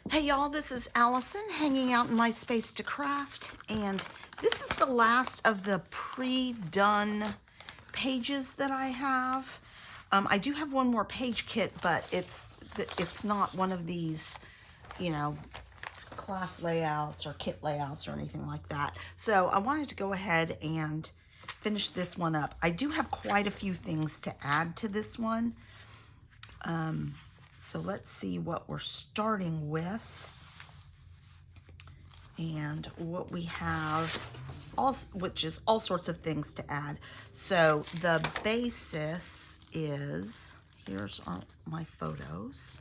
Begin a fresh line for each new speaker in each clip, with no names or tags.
Hey y'all, this is Allison hanging out in my space to craft, and this is the last of the pre-done pages that I have. I do have one more page kit, but it's not one of these, you know, class layouts or kit layouts or anything like that. So I wanted to go ahead and finish this one up. I do have quite a few things to add to this one. So let's see what we're starting with and what we have, which is all sorts of things to add. So the basis is, here's my photos.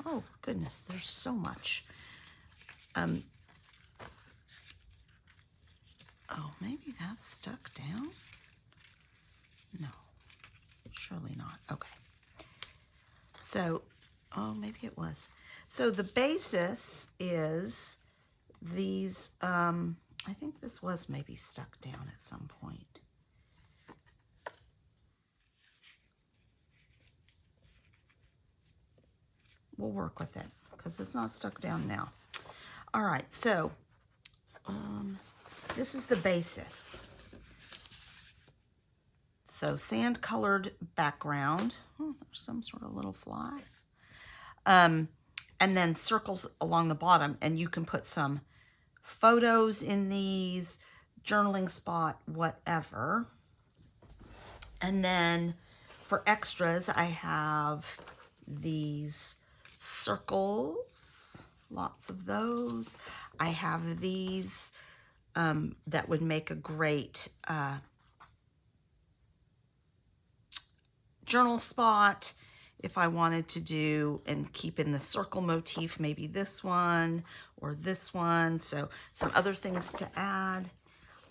Oh goodness, there's so much. Oh, maybe that's stuck down? No, surely not. Okay. So, oh, maybe it was. So the basis is these, I think this was maybe stuck down at some point. We'll work with it because it's not stuck down now. All right, so this is the basis. So sand colored background. Oh, there's some sort of little fly. And then circles along the bottom, and you can put some photos in these, journaling spot, whatever. And then for extras, I have these circles, lots of those. I have these that would make a great journal spot if I wanted to do and keep in the circle motif, maybe this one or this one. So some other things to add.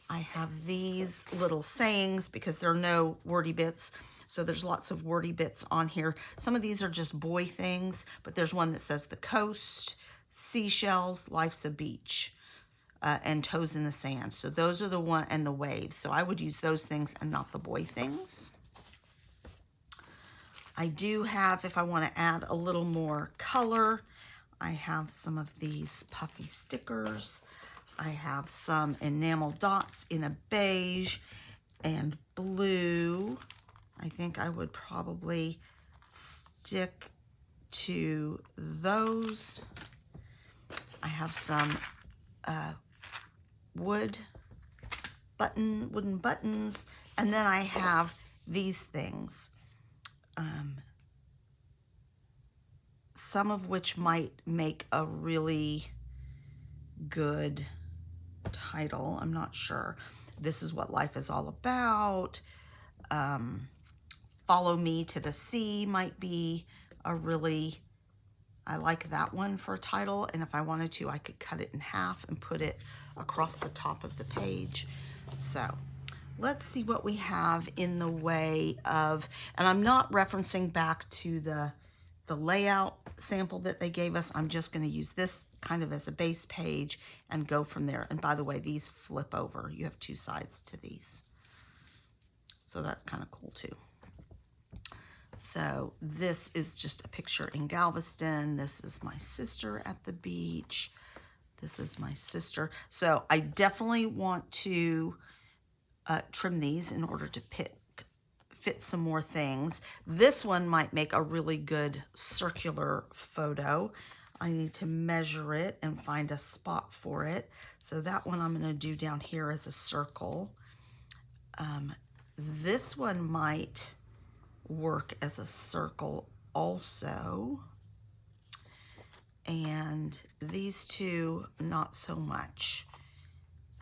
I have these little sayings because there are no wordy bits. So there's lots of wordy bits on here. Some of these are just boy things, but there's one that says the coast, seashells, life's a beach, and toes in the sand. So those are the one, and the waves. So I would use those things and not the boy things. I do have, if I want to add a little more color, I have some of these puffy stickers. I have some enamel dots in a beige and blue. I think I would probably stick to those. I have some wooden buttons, and then I have these things. Some of which might make a really good title. I'm not sure. This is what life is all about. Follow me to the sea might be a really, I like that one for a title. And if I wanted to, I could cut it in half and put it across the top of the page. So let's see what we have in the way of, and I'm not referencing back to the layout sample that they gave us. I'm just going to use this kind of as a base page and go from there. And by the way, these flip over. You have two sides to these. So that's kind of cool too. So this is just a picture in Galveston. This is my sister at the beach. This is my sister. So I definitely want to trim these in order to fit some more things. This one might make a really good circular photo. I need to measure it and find a spot for it. So that one I'm going to do down here as a circle. This one might work as a circle also. And these two, not so much.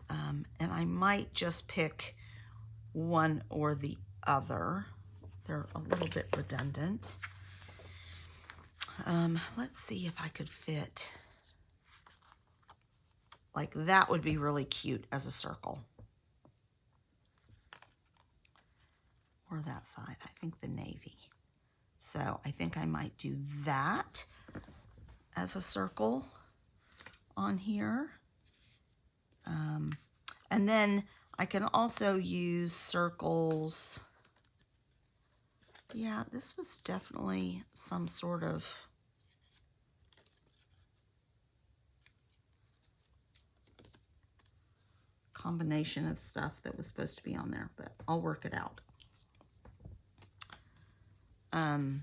And I might just pick one or the other. They're a little bit redundant. Let's see if I could fit, like that would be really cute as a circle. Or that side, I think the navy. So I think I might do that as a circle on here. And then I can also use circles Yeah, this was definitely some sort of combination of stuff that was supposed to be on there, but I'll work it out. And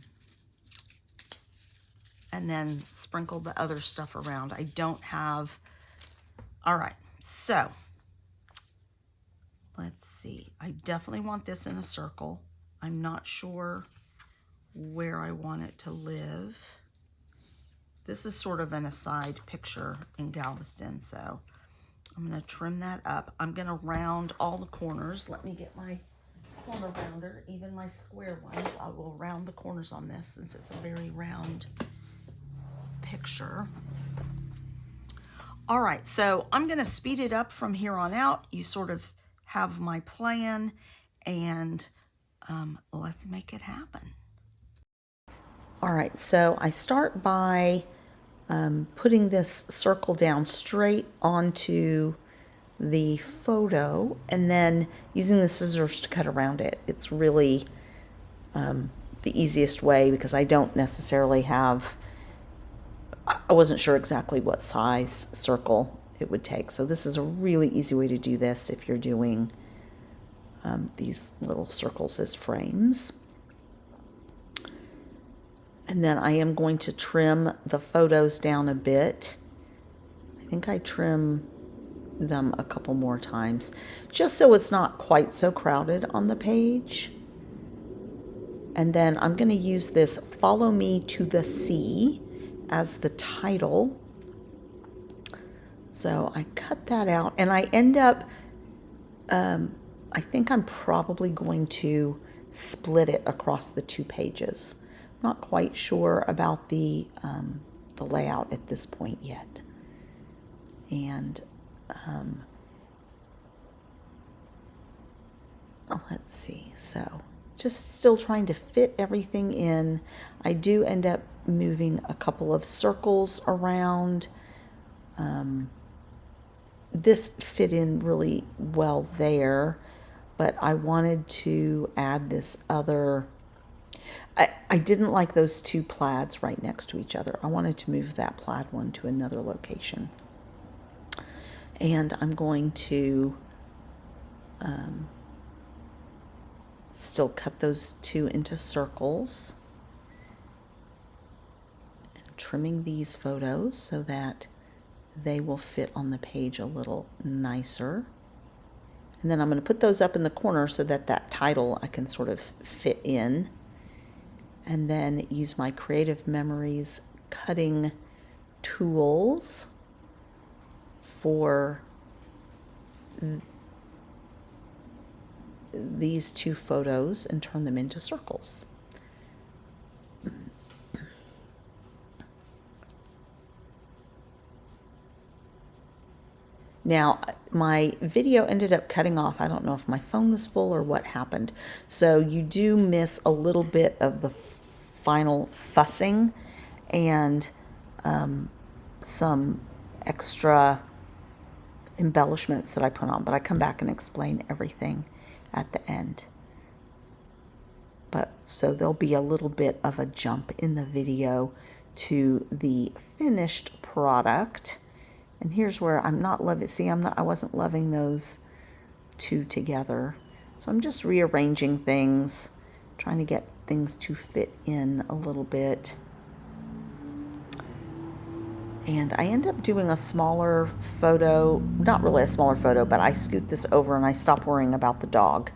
then sprinkle the other stuff around. I don't have, all right, so let's see. I definitely want this in a circle. I'm not sure where I want it to live. This is sort of an aside picture in Galveston, so I'm gonna trim that up. I'm gonna round all the corners. Let me get my corner rounder, even my square ones. I will round the corners on this since it's a very round picture. All right, so I'm gonna speed it up from here on out. You sort of have my plan, and let's make it happen. All right, so I start by putting this circle down straight onto the photo and then using the scissors to cut around it. It's really the easiest way because I don't necessarily have, I wasn't sure exactly what size circle it would take. So this is a really easy way to do this if you're doing these little circles as frames. And then I am going to trim the photos down a bit. I think I trim them a couple more times just so it's not quite so crowded on the page. And then I'm going to use this "Follow Me to the Sea" as the title. So I cut that out and I end up, I think I'm probably going to split it across the two pages. I'm not quite sure about the layout at this point yet. And let's see, so just still trying to fit everything in. I do end up moving a couple of circles around. This fit in really well there, but I wanted to add this other. I didn't like those two plaids right next to each other. I wanted to move that plaid one to another location. And I'm going to still cut those two into circles. And trimming these photos so that they will fit on the page a little nicer. And then I'm going to put those up in the corner so that that title I can sort of fit in. And then use my Creative Memories cutting tools for these two photos and turn them into circles. Now, my video ended up cutting off. I don't know if my phone was full or what happened. So you do miss a little bit of the final fussing and some extra embellishments that I put on. But I come back and explain everything at the end. But so there'll be a little bit of a jump in the video to the finished product. And here's where I'm not loving, see, I wasn't loving those two together. So I'm just rearranging things, trying to get things to fit in a little bit. And I end up doing a smaller photo, not really a smaller photo, but I scoot this over and I stop worrying about the dog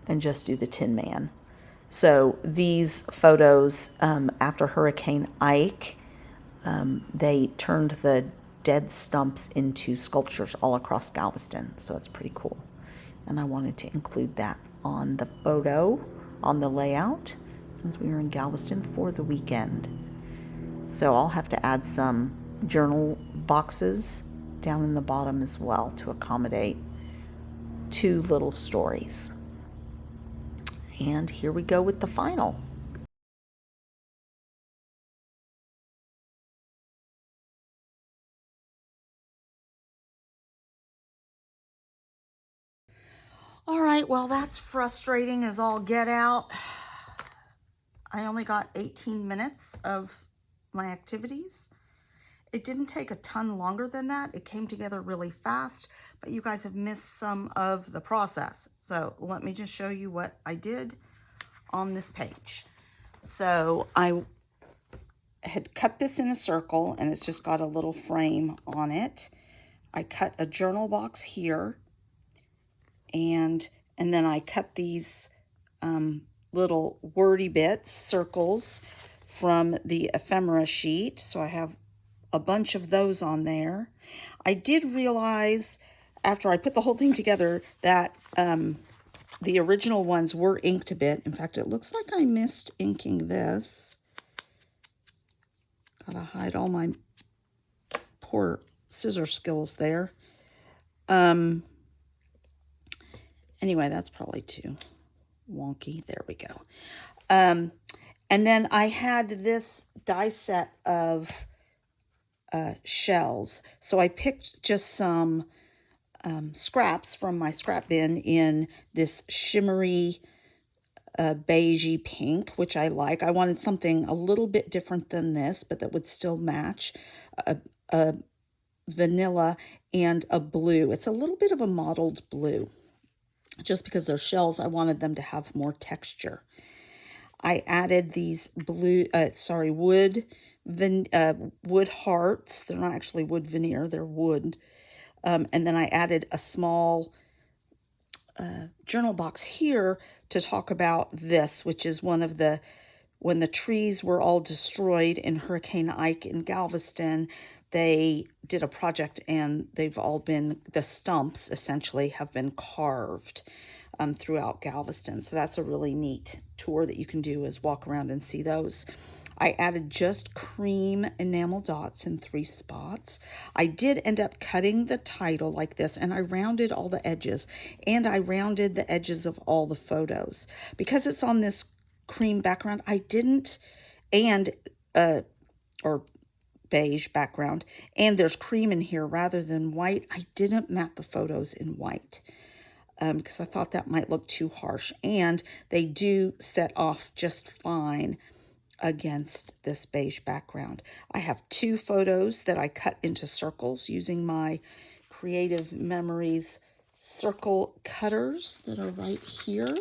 and just do the Tin Man. So these photos, after Hurricane Ike, they turned the dead stumps into sculptures all across Galveston. So it's pretty cool. And I wanted to include that on the photo, on the layout, since we were in Galveston for the weekend. So I'll have to add some journal boxes down in the bottom as well to accommodate two little stories. And here we go with the final. All right, well, that's frustrating as all get out. I only got 18 minutes of my activities. It didn't take a ton longer than that. It came together really fast, but you guys have missed some of the process. So let me just show you what I did on this page. So I had cut this in a circle, and it's just got a little frame on it. I cut a journal box here, and then I cut these little wordy bits, circles, from the ephemera sheet. So I have a bunch of those on there. I did realize after I put the whole thing together that the original ones were inked a bit. In fact, it looks like I missed inking this. Gotta hide all my poor scissor skills there. Anyway, that's probably too wonky. There we go. And then I had this die set of shells. So I picked just some scraps from my scrap bin in this shimmery beigey pink, which I like. I wanted something a little bit different than this, but that would still match. A vanilla and a blue. It's a little bit of a mottled blue. Just because they're shells, I wanted them to have more texture. I added these wood hearts. They're not actually wood veneer, they're wood. And then I added a small journal box here to talk about this, which is when the trees were all destroyed in Hurricane Ike in Galveston. They did a project, and they've all been, the stumps essentially have been carved throughout Galveston. So that's a really neat tour that you can do, is walk around and see those. I added just cream enamel dots in 3 spots. I did end up cutting the title like this, and I rounded all the edges, and I rounded the edges of all the photos. Because it's on this cream background, I didn't, or beige background, and there's cream in here rather than white, I didn't mat the photos in white. Because I thought that might look too harsh, and they do set off just fine against this beige background. I have 2 photos that I cut into circles using my Creative Memories circle cutters that are right here,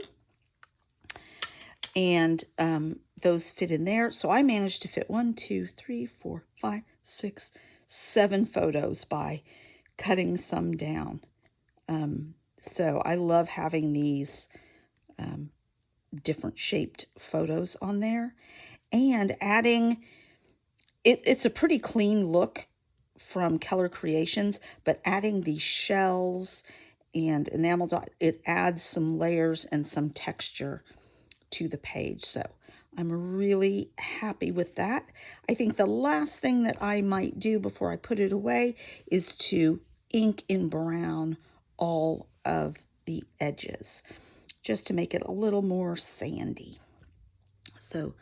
and those fit in there. So I managed to fit 1, 2, 3, 4, 5, 6, 7 photos by cutting some down. So I love having these different shaped photos on there, and adding, it's a pretty clean look from Keller Creations, but adding these shells and enamel dot, it adds some layers and some texture to the page. So I'm really happy with that. I think the last thing that I might do before I put it away is to ink in brown all of the edges, just to make it a little more sandy. So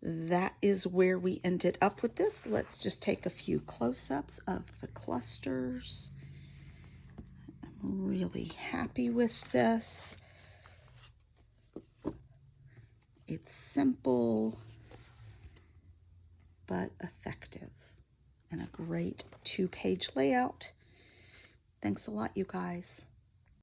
that is where we ended up with this. Let's just take a few close-ups of the clusters. I'm really happy with this. It's simple but effective, and a great 2-page layout. Thanks a lot, you guys.